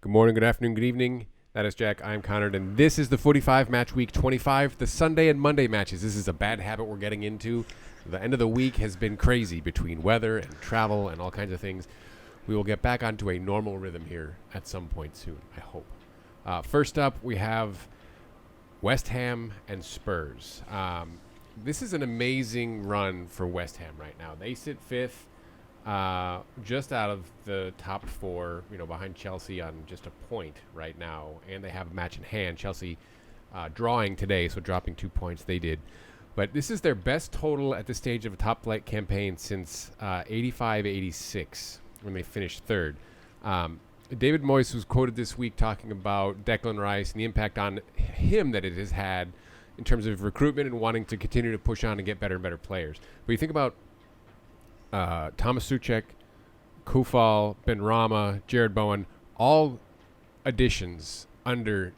Good morning, good afternoon, good evening. That is Jack. I'm Connor, and this is the 45 match week 25, the Sunday and Monday matches. This is a bad habit we're getting into. The end of the week has been crazy between weather and travel and all kinds of things. We will get back onto a normal rhythm here at some point soon, I hope. First up, we have West Ham and Spurs. This is an amazing run for West Ham right now. They sit fifth. Just out of the top four, behind Chelsea on just a point right now, and they have a match in hand. Chelsea drawing today, so dropping 2 points. They did. But this is their best total at this stage of a top-flight campaign since 85-86, when they finished third. David Moyes was quoted this week talking about Declan Rice and the impact on him that it has had in terms of recruitment and wanting to continue to push on and get better and better players. But you think about Thomas Suchek, Kufal, Benrahma, Jared Bowen, all additions under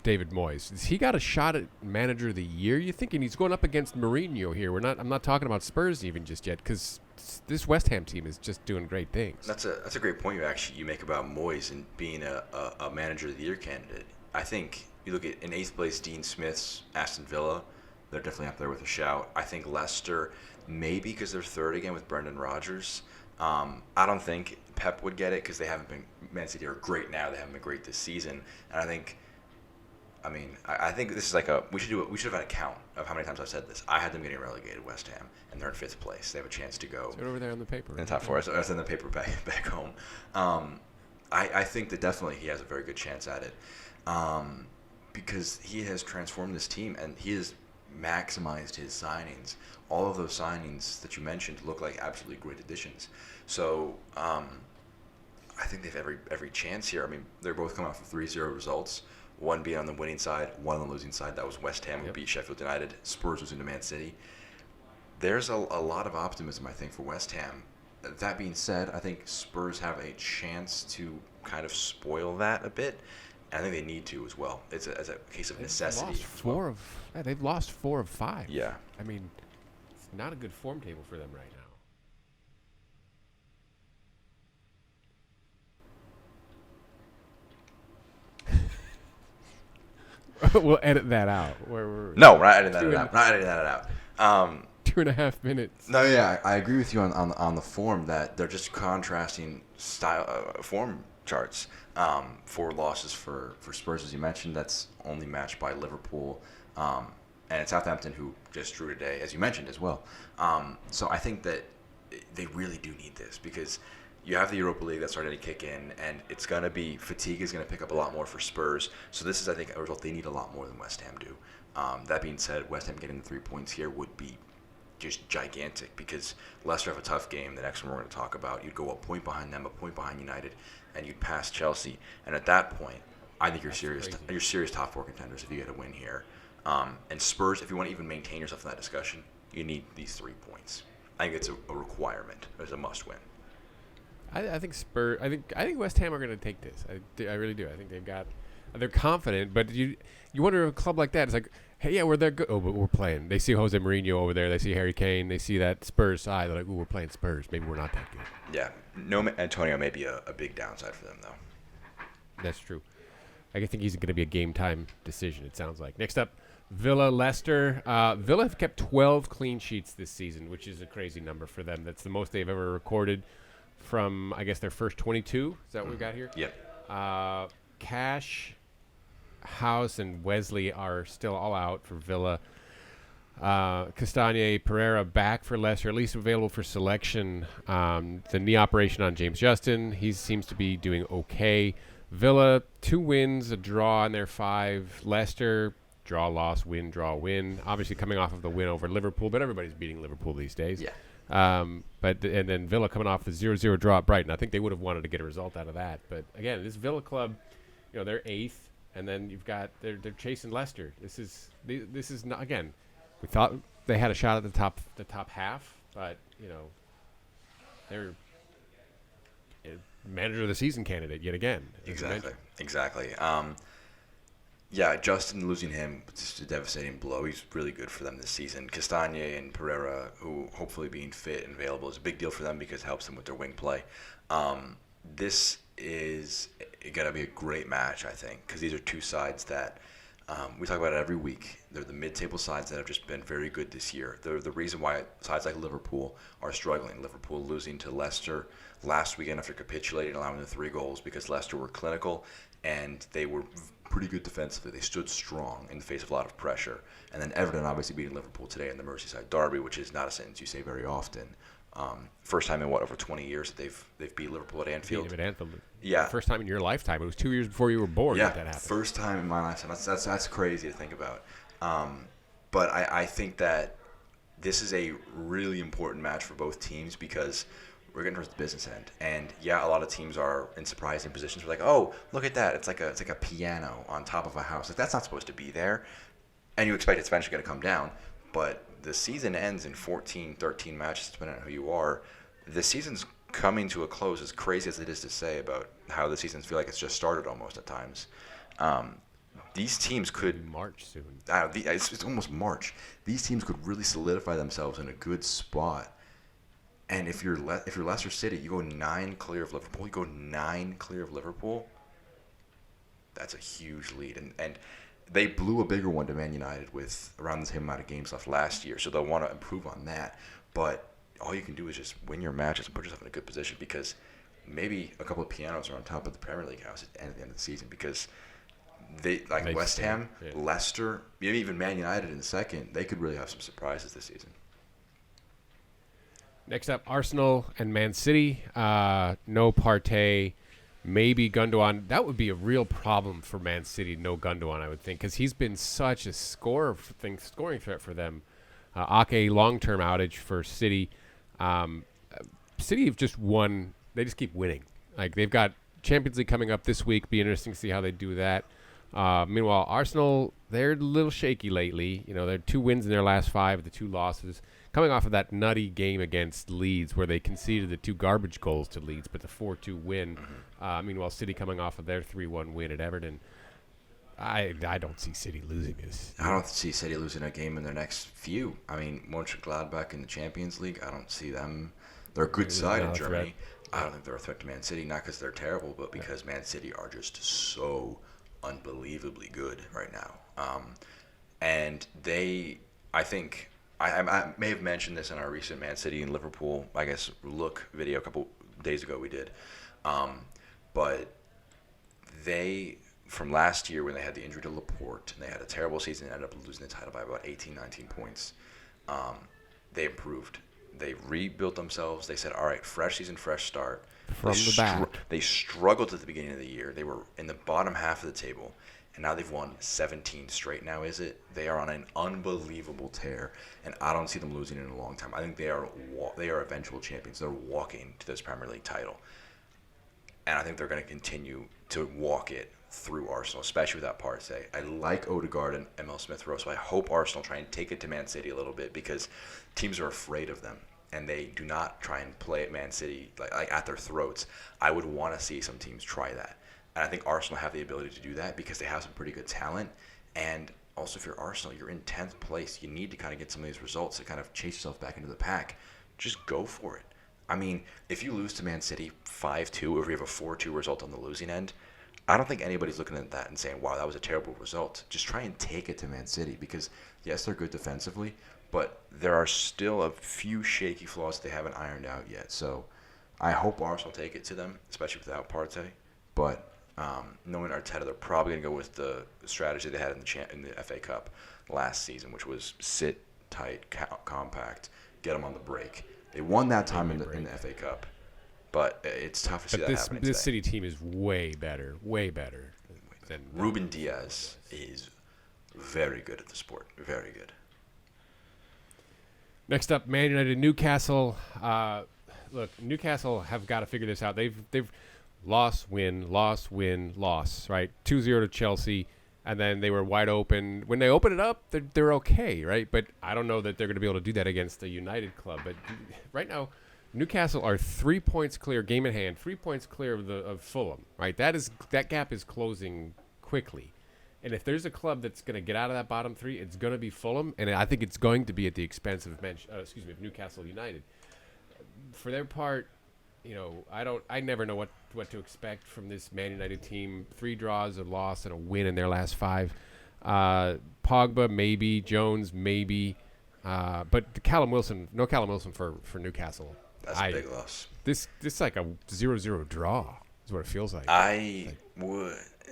David Moyes. Has he got a shot at Manager of the Year, you think? And he's going up against Mourinho here. I'm not talking about Spurs even just yet, because this West Ham team is just doing great things. That's a great point you make about Moyes and being a Manager of the Year candidate. I think you look at in 8th place Dean Smith's Aston Villa. They're definitely up there with a shout. I think Leicester, maybe because they're third again with Brendan Rodgers. I don't think Pep would get it because they haven't been. Man City are great now. They haven't been great this season. And I think this is like we should have had a count of how many times I've said this. I had them getting relegated, West Ham, and they're in 5th place. They have a chance to go. It's over there on the paper. In the top 4. It's in the paper back home. I think that definitely he has a very good chance at it because he has transformed this team and he has maximized his signings. All of those signings that you mentioned look like absolutely great additions. So I think they have every chance here. I mean, they're both coming off of 3-0 results. One being on the winning side, one on the losing side. That was West Ham who beat Sheffield United. Spurs was into Man City. There's a lot of optimism, I think, for West Ham. That being said, I think Spurs have a chance to kind of spoil that a bit. And I think they need to as well. It's a case of necessity. They've lost 4 of 5. Yeah. I mean, it's not a good form table for them right now. We'll edit that out. We're not editing that out. Not editing that out. 2.5 minutes. No, yeah, I agree with you on the form that they're just contrasting form charts. 4 losses for Spurs, as you mentioned. That's only matched by Liverpool and Southampton, who just drew today, as you mentioned as well. So I think that they really do need this because you have the Europa League that's starting to kick in, and it's going to be fatigue is going to pick up a lot more for Spurs. So this is, I think, a result they need a lot more than West Ham do. That being said, West Ham getting the 3 points here would be just gigantic because Leicester have a tough game. The next one we're going to talk about, you'd go a point behind them, a point behind United, and you'd pass Chelsea. And at that point, I think you're serious. You're serious top 4 contenders if you get a win here. And Spurs, if you want to even maintain yourself in that discussion, you need these 3 points. I think it's a requirement. It's a must win. I think Spurs. I think West Ham are going to take this. I really do. I think they're confident, but you wonder a club like that. It's like, hey, yeah, we're there. Oh, but we're playing. They see Jose Mourinho over there. They see Harry Kane. They see that Spurs side. They're like, ooh, we're playing Spurs. Maybe we're not that good. Yeah, no, Antonio may be a big downside for them though. That's true. I think he's going to be a game time decision. It sounds like. Next up, Villa Leicester. Villa have kept 12 clean sheets this season, which is a crazy number for them. That's the most they've ever recorded from, I guess, their first 22. Is that what we got here? Yep. Cash, House, and Wesley are still all out for Villa. Castagne, Pereira back for Leicester, at least available for selection. The knee operation on James Justin, he seems to be doing okay. Villa, 2 wins, a draw in their 5. Leicester, draw, loss, win, draw, win. Obviously coming off of the win over Liverpool, but everybody's beating Liverpool these days. Yeah. And then Villa coming off a 0-0 draw at Brighton. I think they would have wanted to get a result out of that. But again, this Villa club, they're 8th, and then you've got they're chasing Leicester. This is not, again. We thought they had a shot at the top half, but they're Manager of the Season candidate yet again. Exactly. Yeah, Justin losing him, it's just a devastating blow. He's really good for them this season. Castagne and Pereira, who hopefully being fit and available, is a big deal for them because it helps them with their wing play. This is going to be a great match, I think, because these are two sides that we talk about it every week. They're the mid-table sides that have just been very good this year. They're the reason why sides like Liverpool are struggling. Liverpool losing to Leicester last weekend after capitulating, allowing the 3 goals because Leicester were clinical and they were pretty good defensively. They stood strong in the face of a lot of pressure. And then Everton obviously beating Liverpool today in the Merseyside derby, which is not a sentence you say very often. First time in over 20 years that they've beat Liverpool at Anfield. Beat them at Anfield. Yeah. First time in your lifetime. It was 2 years before you were born that happened. First time in my lifetime. That's crazy to think about. But I think that this is a really important match for both teams because we're getting towards the business end. And yeah, a lot of teams are in surprising positions. We're like, oh, look at that. It's like a piano on top of a house. Like that's not supposed to be there. And you expect it's eventually going to come down. But the season ends in 14, 13 matches, depending on who you are. The season's coming to a close, as crazy as it is to say about how the seasons feel like it's just started almost at times. These teams could March soon. It's almost March. These teams could really solidify themselves in a good spot. And if you're Leicester City, you go 9 clear of Liverpool. You go 9 clear of Liverpool. That's a huge lead, and they blew a bigger one to Man United with around the same amount of games left last year. So they'll want to improve on that. But all you can do is just win your matches and put yourself in a good position because maybe a couple of pianos are on top of the Premier League house at the end of the season because they like West Ham, Leicester, maybe even Man United in the second, they could really have some surprises this season. Next up, Arsenal and Man City. No Partey, maybe Gundogan. That would be a real problem for Man City, no Gundogan, I would think, because he's been such a scoring threat for them. Ake, long-term outage for City. City have just won. They just keep winning. Like, they've got Champions League coming up this week. Be interesting to see how they do that. Meanwhile, Arsenal, they're a little shaky lately. You know, they're 2 wins in their last 5, the 2 losses. Coming off of that nutty game against Leeds where they conceded the 2 garbage goals to Leeds, but the 4-2 win. Meanwhile, City coming off of their 3-1 win at Everton. I don't see City losing this. I don't see City losing a game in their next few. I mean, Mönchengladbach in the Champions League, I don't see them. They're a good side in Germany. I don't think they're a threat to Man City, not because they're terrible, but because Man City are just so unbelievably good right now. And I think, I may have mentioned this in our recent Man City and Liverpool, I guess, look video a couple days ago we did. But they, from last year when they had the injury to Laporte, and they had a terrible season and ended up losing the title by about 18, 19 points, they improved. They rebuilt themselves. They said, all right, fresh season, fresh start. From the back. They struggled at the beginning of the year. They were in the bottom half of the table, and now they've won 17 straight now, is it? They are on an unbelievable tear, and I don't see them losing in a long time. I think they are eventual champions. They're walking to this Premier League title, and I think they're going to continue to walk it through Arsenal, especially without Partey. I like Odegaard and Emil Smith-Rowe, so I hope Arsenal try and take it to Man City a little bit because teams are afraid of them, and they do not try and play at Man City like at their throats. I would want to see some teams try that. And I think Arsenal have the ability to do that because they have some pretty good talent. And also, if you're Arsenal, you're in 10th place. You need to kind of get some of these results to kind of chase yourself back into the pack. Just go for it. I mean, if you lose to Man City 5-2 or if you have a 4-2 result on the losing end, I don't think anybody's looking at that and saying, wow, that was a terrible result. Just try and take it to Man City because, yes, they're good defensively, but there are still a few shaky flaws that they haven't ironed out yet. So I hope Arsenal take it to them, especially without Partey. But knowing Arteta, they're probably going to go with the strategy they had in the FA Cup last season, which was sit tight, compact, get them on the break. They won that time in the FA Cup, but it's tough to see that happening this today. City team is way better than Ruben Diaz is very good at the sport, very good. Next up, Man United, Newcastle. Look, Newcastle have got to figure this out. They've loss, win, right? 2-0 to Chelsea, and then they were wide open. When they open it up, they're okay, right? But I don't know that they're going to be able to do that against a United club. But right now, Newcastle are 3 points clear, game in hand, 3 points clear of Fulham, right? That gap is closing quickly. And if there's a club that's going to get out of that bottom 3, it's going to be Fulham, and I think it's going to be at the expense of Newcastle United. For their part, I never know what to expect from this Man United team. 3 draws, a loss, and a win in their last 5. Pogba, maybe. Jones, maybe. But Callum Wilson for Newcastle. That's a big loss. This like a 0-0 draw is what it feels like.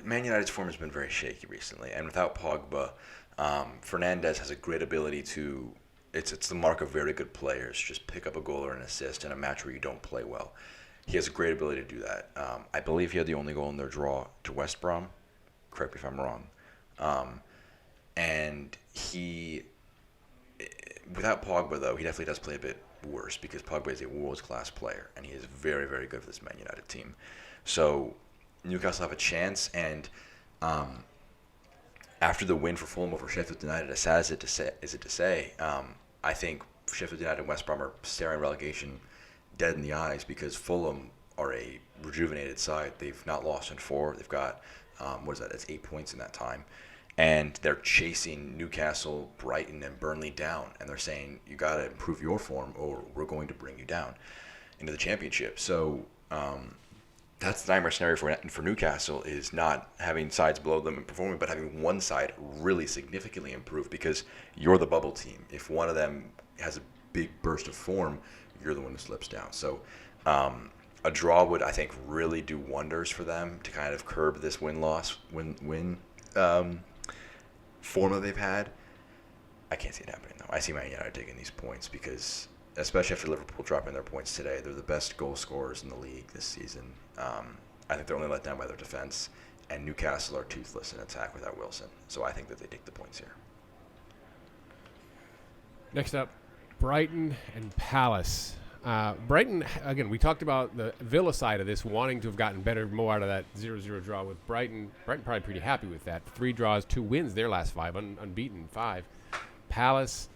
Man United's form has been very shaky recently, and without Pogba, Fernandes has a great ability to. It's the mark of very good players. Just pick up a goal or an assist in a match where you don't play well. He has a great ability to do that. I believe he had the only goal in their draw to West Brom. Correct me if I'm wrong. And without Pogba, though, he definitely does play a bit worse because Pogba is a world-class player, and he is very, very good for this Man United team. So Newcastle have a chance, and after the win for Fulham over Sheffield United, as sad as it to say, I think Sheffield United and West Brom are staring relegation dead in the eyes because Fulham are a rejuvenated side. They've not lost in 4. They've got, That's 8 points in that time. And they're chasing Newcastle, Brighton, and Burnley down. And they're saying, you got to improve your form or we're going to bring you down into the championship. So that's the nightmare scenario for Newcastle, is not having sides below them and performing, but having one side really significantly improve because you're the bubble team. If one of them has a big burst of form, you're the one who slips down. So a draw would, I think, really do wonders for them to kind of curb this win-loss form that they've had. I can't see it happening, though. I see Man United taking these points because, especially after Liverpool dropping their points today, they're the best goal scorers in the league this season. I think they're only let down by their defense, and Newcastle are toothless in attack without Wilson. So I think that they take the points here. Next up, Brighton and Palace. Brighton, again, we talked about the Villa side of this, wanting to have gotten more out of that 0-0 draw with Brighton. Brighton probably pretty happy with that. 3 draws, 2 wins, their last 5, unbeaten 5. Palace,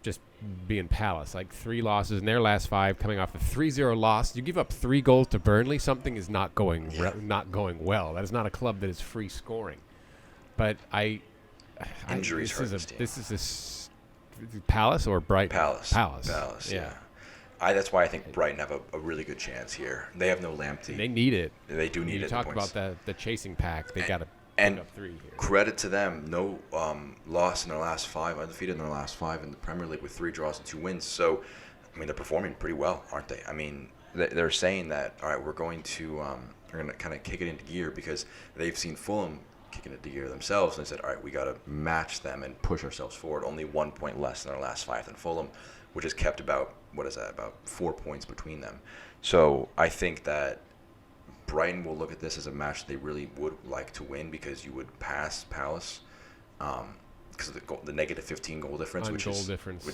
just being Palace, like 3 losses in their last 5, coming off the 3-0 loss. You give up 3 goals to Burnley, something is not going well. That is not a club that is free scoring. But Injuries hurt this team. This is Palace or Brighton? Palace, yeah. That's why I think Brighton have a really good chance here. They have no Lamptey. They need it. They do need it. You talk about the chasing pack. They got to pick up 3 here. Credit to them. No loss in their last 5, undefeated in their last 5 in the Premier League with 3 draws and 2 wins. So, I mean, they're performing pretty well, aren't they? I mean, they're saying that, all right, we're going to kind of kick it into gear because they've seen Fulham kicking it into gear themselves. And they said, all right, we got to match them and push ourselves forward. Only 1 point less in their last 5 than Fulham, which has kept about 4 points between them. So I think that Brighton will look at this as a match that they really would like to win because you would pass Palace because of the negative 15 goal difference, which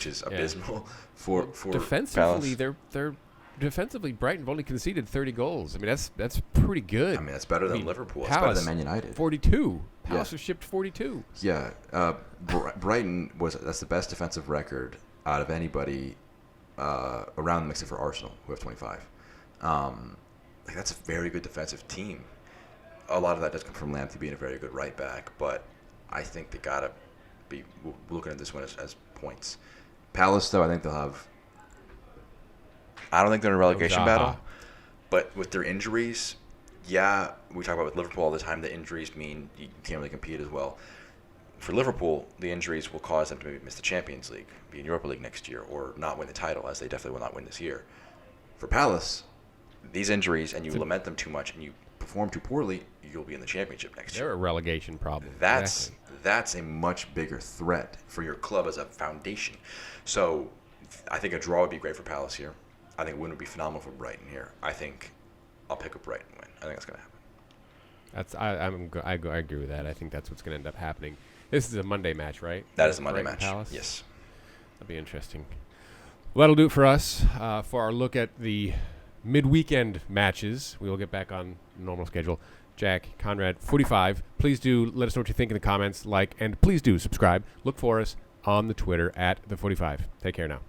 is abysmal for defensively. Palace. They're defensively, Brighton have only conceded 30 goals. I mean, that's pretty good. I mean, that's better than Liverpool. It's Palace, better than Man United. 42. Palace has shipped 42. Yeah, Brighton that's the best defensive record out of anybody around them except for Arsenal, who have 25. That's a very good defensive team. A lot of that does come from Lamptey being a very good right back, but I think they gotta be looking at this one as points. Palace, though, I think they'll have. I don't think they're in a relegation battle, but with their injuries, we talk about with Liverpool all the time. The injuries mean you can't really compete as well. For Liverpool, the injuries will cause them to maybe miss the Champions League, be in Europa League next year, or not win the title, as they definitely will not win this year. For Palace, these injuries, and you lament them too much, and you perform too poorly, you'll be in the Championship next year. They're a relegation problem. That's a much bigger threat for your club as a foundation. So I think a draw would be great for Palace here. I think a win would be phenomenal for Brighton here. I think I'll pick a Brighton win. I think that's going to happen. I agree with that. I think that's what's going to end up happening. This is a Monday match, right? That is a Monday Brighton match. Palace? Yes. That'll be interesting. Well, that'll do it for us for our look at the mid-weekend matches. We will get back on normal schedule. Jack, Conrad, 45. Please do let us know what you think in the comments, and please do subscribe. Look for us on the Twitter at the 45. Take care now.